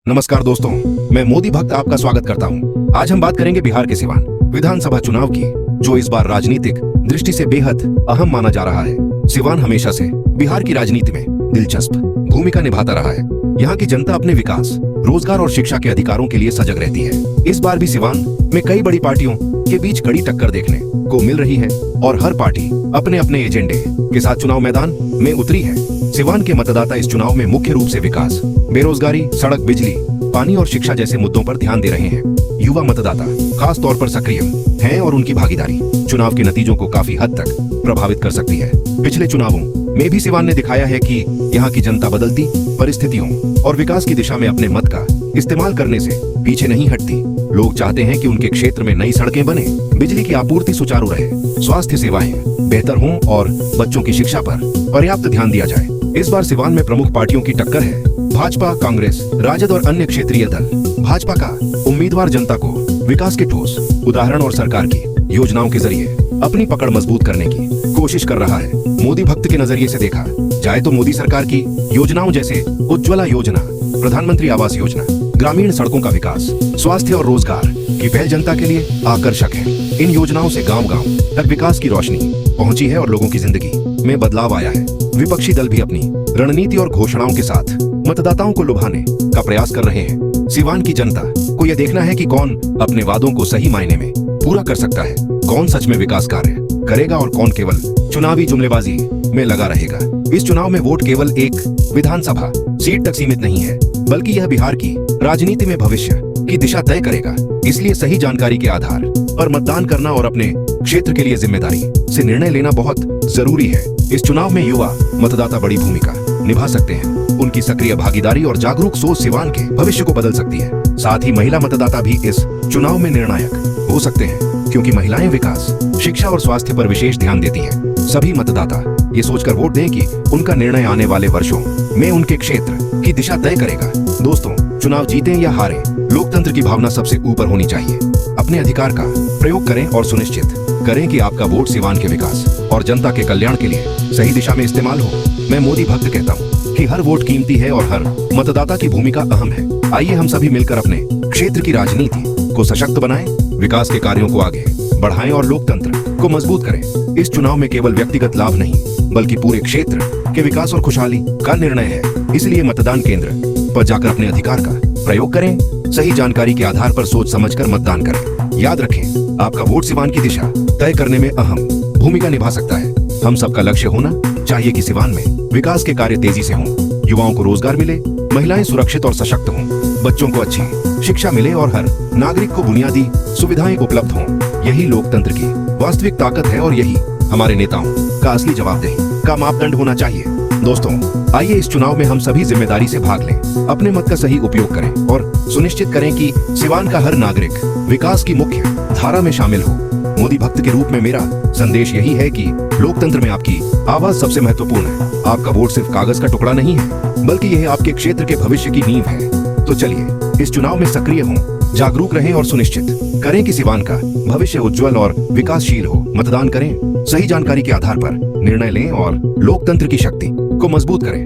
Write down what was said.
नमस्कार दोस्तों, मैं मोदी भक्त आपका स्वागत करता हूं। आज हम बात करेंगे बिहार के सिवान विधानसभा चुनाव की, जो इस बार राजनीतिक दृष्टि से बेहद अहम माना जा रहा है। सिवान हमेशा से बिहार की राजनीति में दिलचस्प भूमिका निभाता रहा है। यहाँ की जनता अपने विकास, रोजगार और शिक्षा के अधिकारों के लिए सजग रहती है। इस बार भी सिवान में कई बड़ी पार्टियों के बीच कड़ी टक्कर देखने को मिल रही है और हर पार्टी अपने अपने एजेंडे के साथ चुनाव मैदान में उतरी है। सिवान के मतदाता इस चुनाव में मुख्य रूप से विकास, बेरोजगारी, सड़क, बिजली, पानी और शिक्षा जैसे मुद्दों पर ध्यान दे रहे हैं। युवा मतदाता खास तौर पर सक्रिय हैं और उनकी भागीदारी चुनाव के नतीजों को काफी हद तक प्रभावित कर सकती है। पिछले चुनावों में भी सिवान ने दिखाया है कि यहाँ की जनता बदलती परिस्थितियों और विकास की दिशा में अपने मत का इस्तेमाल करने से पीछे नहीं हटती। लोग चाहते हैं कि उनके क्षेत्र में नई सड़कें बने, बिजली की आपूर्ति सुचारू रहे, स्वास्थ्य सेवाएं बेहतर हों और बच्चों की शिक्षा पर पर्याप्त ध्यान दिया जाए। इस बार सिवान में प्रमुख पार्टियों की टक्कर है। भाजपा, कांग्रेस, राजद और अन्य क्षेत्रीय दल। भाजपा का उम्मीदवार जनता को विकास के ठोस उदाहरण और सरकार की योजनाओं के जरिए अपनी पकड़ मजबूत करने की कोशिश कर रहा है। मोदी भक्त के नजरिए से देखा जाए तो मोदी सरकार की योजनाओं जैसे उज्ज्वला योजना, प्रधानमंत्री आवास योजना, ग्रामीण सड़कों का विकास, स्वास्थ्य और रोजगार की पहल जनता के लिए आकर्षक है। इन योजनाओं से गांव-गांव तक विकास की रोशनी पहुंची है और लोगों की जिंदगी में बदलाव आया है। विपक्षी दल भी अपनी रणनीति और घोषणाओं के साथ मतदाताओं को लुभाने का प्रयास कर रहे हैं। सिवान की जनता को यह देखना है कि कौन अपने वादों को सही मायने में पूरा कर सकता है, कौन सच में विकास कार्य करेगा और कौन केवल चुनावी जुमलेबाजी में लगा रहेगा। इस चुनाव में वोट केवल एक विधानसभा सीट तक सीमित नहीं है, बल्कि यह बिहार की राजनीति में भविष्य की दिशा तय करेगा। इसलिए सही जानकारी के आधार पर मतदान करना और अपने क्षेत्र के लिए जिम्मेदारी से निर्णय लेना बहुत जरूरी है। इस चुनाव में युवा मतदाता बड़ी भूमिका निभा सकते हैं। उनकी सक्रिय भागीदारी और जागरूक सोच सिवान के भविष्य को बदल सकती है। साथ ही महिला मतदाता भी इस चुनाव में निर्णायक हो सकते हैं, क्योंकि महिलाएं विकास, शिक्षा और स्वास्थ्य पर विशेष ध्यान देती हैं। सभी मतदाता ये सोचकर वोट दें कि उनका निर्णय आने वाले वर्षों में उनके क्षेत्र की दिशा तय करेगा। दोस्तों, चुनाव जीतें या हारें, लोकतंत्र की भावना सबसे ऊपर होनी चाहिए। अपने अधिकार का प्रयोग करें और सुनिश्चित करें कि आपका वोट सिवान के विकास और जनता के कल्याण के लिए सही दिशा में इस्तेमाल हो। मैं मोदी भक्त कहता हूँ कि हर वोट कीमती है और हर मतदाता की भूमिका अहम है। आइए हम सभी मिलकर अपने क्षेत्र की राजनीति को सशक्त बनाएं, विकास के कार्यों को आगे बढ़ाएं और लोकतंत्र को मजबूत करें। इस चुनाव में केवल व्यक्तिगत लाभ नहीं, बल्कि पूरे क्षेत्र के विकास और खुशहाली का निर्णय है। इसलिए मतदान केंद्र पर जाकर अपने अधिकार का प्रयोग करें, सही जानकारी के आधार पर सोच समझकर मतदान करें। याद रखें, आपका वोट सिवान की दिशा तय करने में अहम भूमिका निभा सकता है। हम सबका लक्ष्य होना चाहिए कि सिवान में विकास के कार्य तेजी से हों, युवाओं को रोजगार मिले, महिलाएं सुरक्षित और सशक्त हों, बच्चों को अच्छी शिक्षा मिले और हर नागरिक को बुनियादी सुविधाएं उपलब्ध हों। यही लोकतंत्र की वास्तविक ताकत है और यही हमारे नेताओं का असली जवाबदेही का मापदंड होना चाहिए। दोस्तों, आइए इस चुनाव में हम सभी जिम्मेदारी से भाग लें, अपने मत का सही उपयोग करें और सुनिश्चित करें कि सिवान का हर नागरिक विकास की मुख्य धारा में शामिल हो। मोदी भक्त के रूप में मेरा संदेश यही है कि लोकतंत्र में आपकी आवाज सबसे महत्वपूर्ण है। आपका वोट सिर्फ कागज का टुकड़ा नहीं है, बल्कि यह आपके क्षेत्र के भविष्य की नींव है। तो चलिए इस चुनाव में सक्रिय हों, जागरूक रहें और सुनिश्चित करें कि सिवान का भविष्य उज्जवल और विकासशील हो। मतदान करें, सही जानकारी के आधार पर निर्णय लें और लोकतंत्र की शक्ति को मजबूत करें।